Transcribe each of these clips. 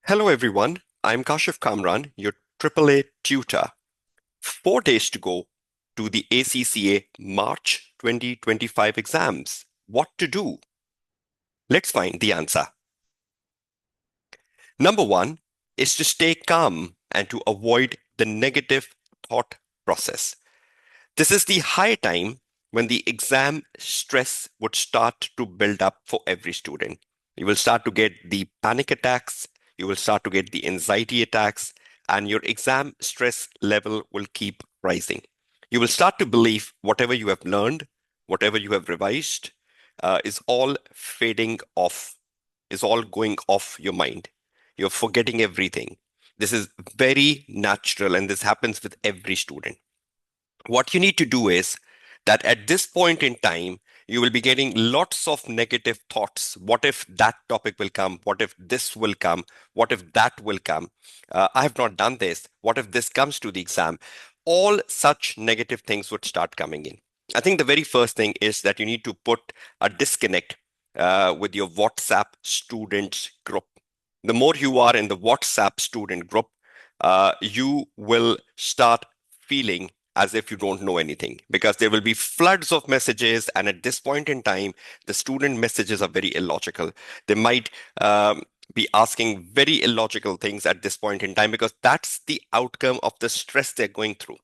Hello, everyone. I'm Kashif Kamran, your AAA tutor. 4 days to go to the ACCA March 2025 exams. What to do? Let's find the answer. Number one is to stay calm and to avoid the negative thought process. This is the high time when the exam stress would start to build up for every student. You will start to get the panic attacks, you will start to get the anxiety attacks, and your exam stress level will keep rising. You will start to believe whatever you have learned, whatever you have revised, is all fading off, is all going off your mind. You're forgetting everything. This is very natural, and this happens with every student. What you need to do is that at this point in time, you will be getting lots of negative thoughts. What if that topic will come? What if this will come? What if that will come? I have not done this. What if this comes to the exam? All such negative things would start coming in. I think the very first thing is that you need to put a disconnect with your WhatsApp students group. The more you are in the WhatsApp student group, you will start feeling as if you don't know anything because there will be floods of messages. And at this point in time, the student messages are very illogical. They might be asking very illogical things at this point in time because that's the outcome of the stress they're going through.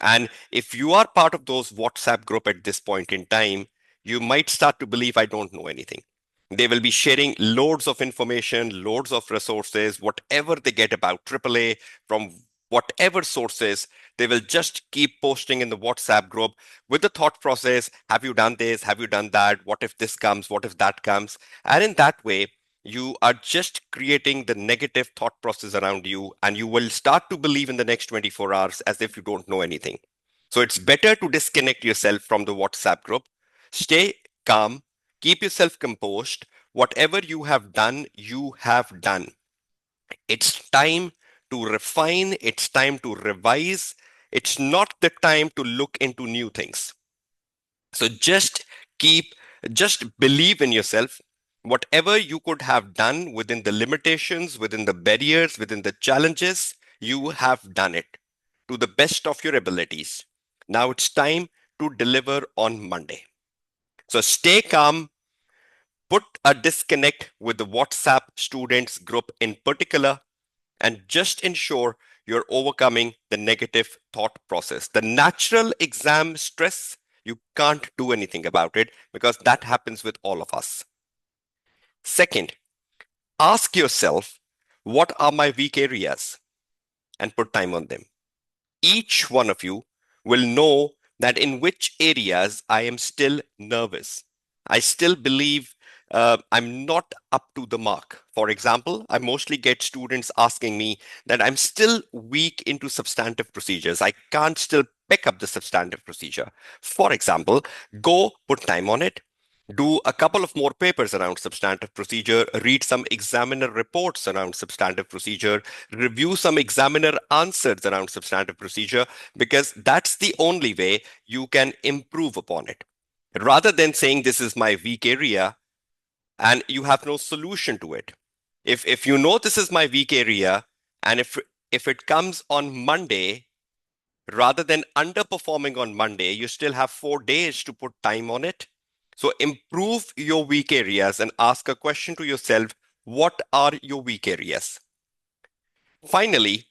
And if you are part of those WhatsApp group at this point in time, you might start to believe I don't know anything. They will be sharing loads of information, loads of resources, whatever they get about AAA from whatever sources, they will just keep posting in the WhatsApp group with the thought process, have you done this? Have you done that? What if this comes? What if that comes? And in that way, you are just creating the negative thought process around you, and you will start to believe in the next 24 hours as if you don't know anything. So it's better to disconnect yourself from the WhatsApp group, stay calm, keep yourself composed. Whatever you have done, you have done. It's time to refine, it's time to revise. It's not the time to look into new things. So keep, just believe in yourself. Whatever you could have done within the limitations, within the barriers, within the challenges, you have done it to the best of your abilities. Now it's time to deliver on Monday. So stay calm, put a disconnect with the WhatsApp students group in particular, and just ensure you're overcoming the negative thought process. The natural exam stress, you can't do anything about it because that happens with all of us. Second, ask yourself, what are my weak areas? And put time on them. Each one of you will know that in which areas I am still nervous. I still believe I'm not up to the mark. For example, I mostly get students asking me that I'm still weak into substantive procedures. I can't still pick up the substantive procedure. For example, go put time on it. Do a couple of more papers around substantive procedure, read some examiner reports around substantive procedure, review some examiner answers around substantive procedure, because that's the only way you can improve upon it. Rather than saying this is my weak area and you have no solution to it. If you know this is my weak area, and if it comes on Monday, rather than underperforming on Monday, you still have 4 days to put time on it. So improve your weak areas and ask a question to yourself, what are your weak areas? Finally,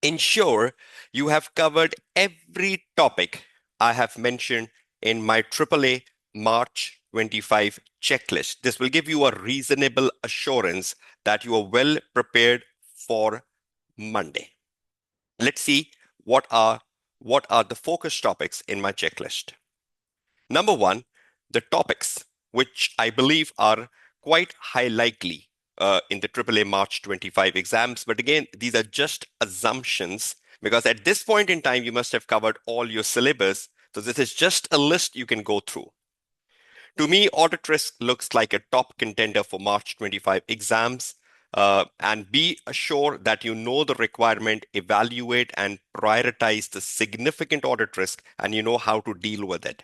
ensure you have covered every topic I have mentioned in my AAA March 25 checklist. This will give you a reasonable assurance that you are well prepared for Monday. Let's see what are the focus topics in my checklist. Number one, the topics which I believe are quite high likely in the AAA March 25 exams. But again, these are just assumptions because at this point in time, you must have covered all your syllabus. So this is just a list you can go through. To me, audit risk looks like a top contender for March 25 exams. And be assured that you know the requirement, evaluate and prioritize the significant audit risk, and you know how to deal with it.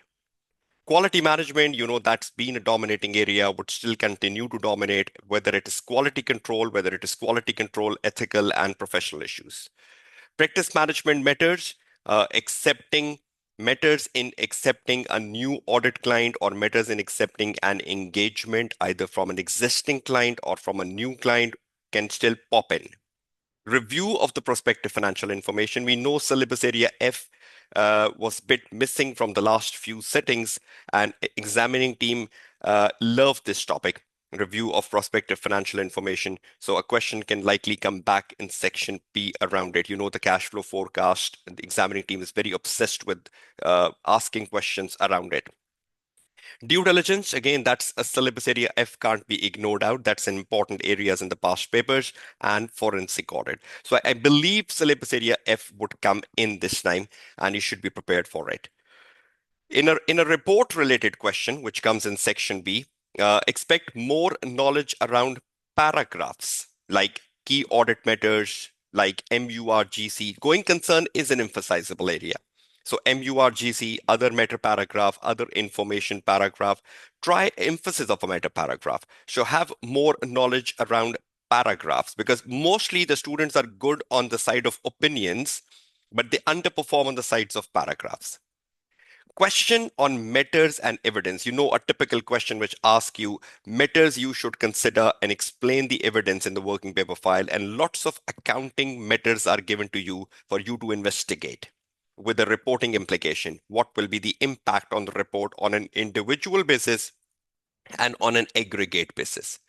Quality management, that's been a dominating area, would still continue to dominate, whether it is quality control, ethical and professional issues. Practice management matters in accepting a new audit client, or matters in accepting an engagement either from an existing client or from a new client, can still pop in. Review of the prospective financial information. We know syllabus area F was a bit missing from the last few settings, and examining team loved this topic, review of prospective financial information. So a question can likely come back in section P around it. The cash flow forecast, the examining team is very obsessed with asking questions around it. Due diligence, again, that's a syllabus area F, can't be ignored out. That's in important areas in the past papers, and forensic audit. So I believe syllabus area F would come in this time, and you should be prepared for it. In a report related question, which comes in section B, expect more knowledge around paragraphs like key audit matters, like MURGC. Going concern is an emphasizable area. So MURGC, other meta paragraph, other information paragraph, try emphasis of a meta paragraph. So have more knowledge around paragraphs, because mostly the students are good on the side of opinions, but they underperform on the sides of paragraphs. Question on matters and evidence. A typical question which asks you matters you should consider and explain the evidence in the working paper file, and lots of accounting matters are given to you for you to investigate with the reporting implication. What will be the impact on the report on an individual basis and on an aggregate basis?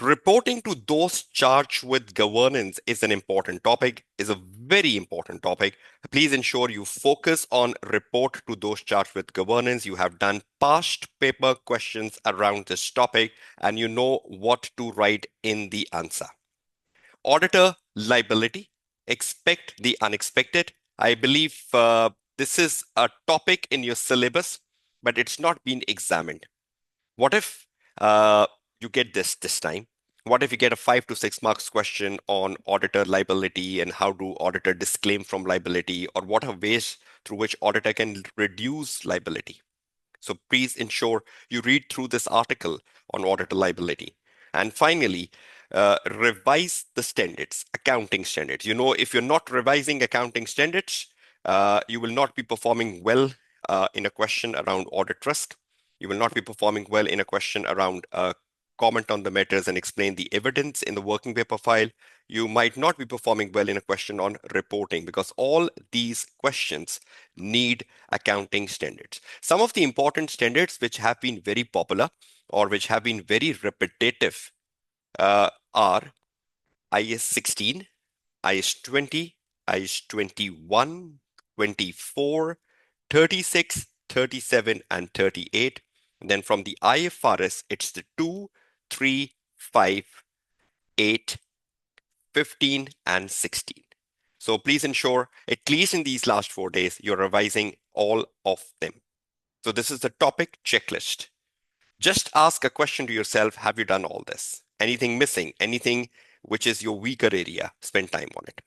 Reporting to those charged with governance is an important topic, is a very important topic. Please ensure you focus on report to those charged with governance. You have done past paper questions around this topic, and you know what to write in the answer. Auditor liability, expect the unexpected. I believe this is a topic in your syllabus, but it's not been examined. What if you get this time? What if you get a 5 to 6 marks question on auditor liability and how do auditor disclaim from liability, or what are ways through which auditor can reduce liability? So please ensure you read through this article on auditor liability. And finally, revise the standards, accounting standards. If you're not revising accounting standards, you will not be performing well in a question around audit risk. You will not be performing well in a question around comment on the matters and explain the evidence in the working paper file. You might not be performing well in a question on reporting, because all these questions need accounting standards. Some of the important standards which have been very popular or which have been very repetitive are IS 16, IS 20, IS 21, 24, 36, 37, and 38. And then from the IFRS, it's the 2, 3, 5, 8, 15, and 16. So please ensure, at least in these last 4 days, you're revising all of them. So this is the topic checklist. Just ask a question to yourself, have you done all this? Anything missing? Anything which is your weaker area? Spend time on it.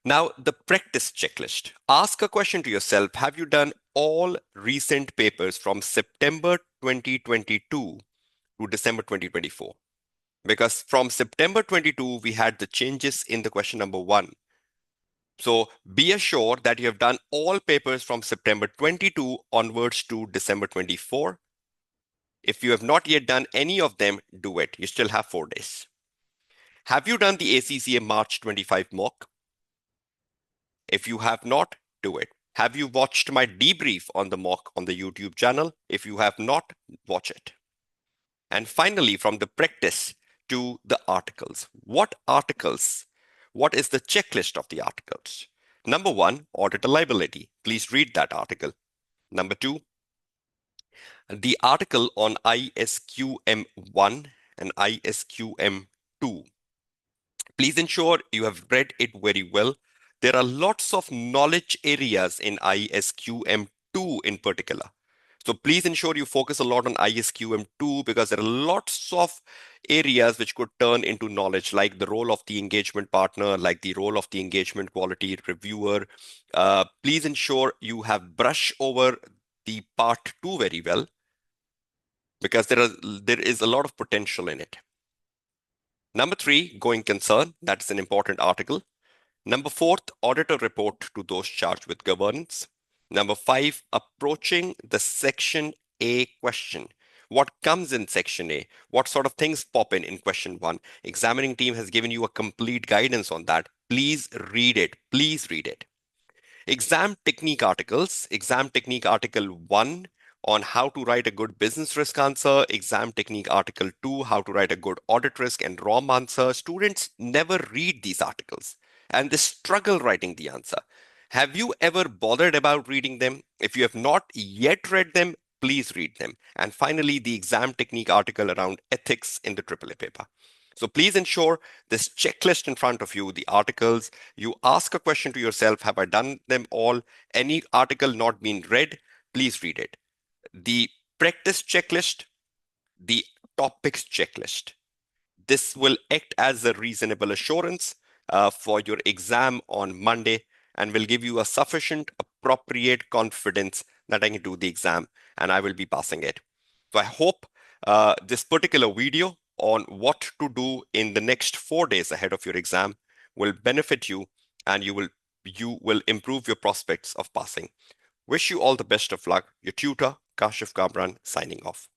Now, the practice checklist. Ask a question to yourself, have you done all recent papers from September 2022 to December 2024? Because from September 22, we had the changes in the question number 1. So be assured that you have done all papers from September 22 onwards to December 24. If you have not yet done any of them, do it. You still have 4 days. Have you done the AAA March 25 mock? If you have not, do it. Have you watched my debrief on the mock on the YouTube channel? If you have not, watch it. And finally, from the practice to the articles. What articles? What is the checklist of the articles? Number 1, auditor liability. Please read that article. Number 2, the article on ISQM1 and ISQM2. Please ensure you have read it very well. There are lots of knowledge areas in ISQM2 in particular. So please ensure you focus a lot on ISQM2, because there are lots of areas which could turn into knowledge, like the role of the engagement partner, like the role of the engagement quality reviewer. Please ensure you have brush over the part two very well because there is a lot of potential in it. Number three, going concern. That's an important article. Number fourth, auditor report to those charged with governance. Number five, approaching the Section A question. What comes in Section A? What sort of things pop in question one? Examining team has given you a complete guidance on that. Please read it. Please read it. Exam technique articles, exam technique article 1 on how to write a good business risk answer, exam technique article 2, how to write a good audit risk and ROM answer. Students never read these articles and they struggle writing the answer. Have you ever bothered about reading them? If you have not yet read them, please read them. And finally, the exam technique article around ethics in the AAA paper. So please ensure this checklist in front of you, the articles, you ask a question to yourself, have I done them all? Any article not been read, please read it. The practice checklist, the topics checklist. This will act as a reasonable assurance for your exam on Monday and will give you a sufficient, appropriate confidence that I can do the exam and I will be passing it. So I hope this particular video on what to do in the next 4 days ahead of your exam will benefit you and you will improve your prospects of passing. Wish you all the best of luck. Your tutor, Kashif Kamran, signing off.